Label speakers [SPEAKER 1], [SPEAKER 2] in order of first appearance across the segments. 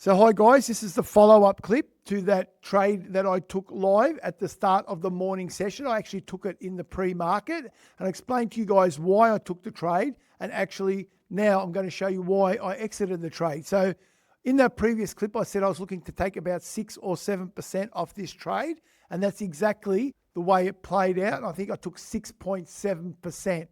[SPEAKER 1] So hi guys, this is the follow-up clip to that trade that I took live at the start of the morning session. I actually took it in the pre-market and I explained to you guys why I took the trade, and actually now I'm going to show you why I exited the trade. So in that previous clip I said I was looking to take about 6 or 7% off this trade, and that's exactly the way it played out. I think I took 6.7%.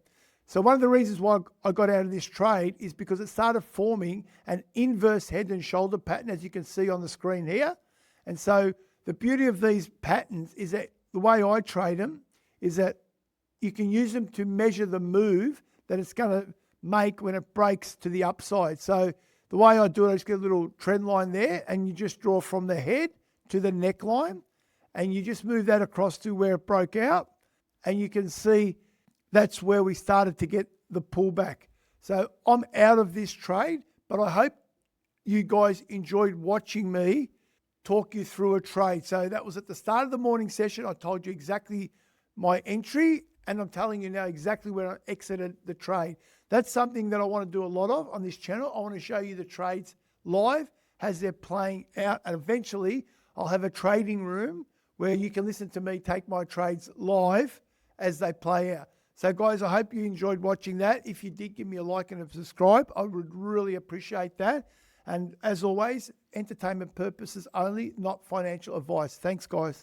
[SPEAKER 1] So one of the reasons why I got out of this trade is because it started forming an inverse head and shoulder pattern, as you can see on the screen here. And so the beauty of these patterns is that the way I trade them is that you can use them to measure the move that it's going to make when it breaks to the upside. So the way I do it, I just get a little trend line there, and you just draw from the head to the neckline, and you just move that across to where it broke out, and you can see that's where we started to get the pullback. So I'm out of this trade, but I hope you guys enjoyed watching me talk you through a trade. So that was at the start of the morning session. I told you exactly my entry, and I'm telling you now exactly where I exited the trade. That's something that I want to do a lot of on this channel. I want to show you the trades live as they're playing out, and eventually I'll have a trading room where you can listen to me take my trades live as they play out. So guys, I hope you enjoyed watching that. If you did, give me a like and a subscribe. I would really appreciate that. And as always, entertainment purposes only, not financial advice. Thanks, guys.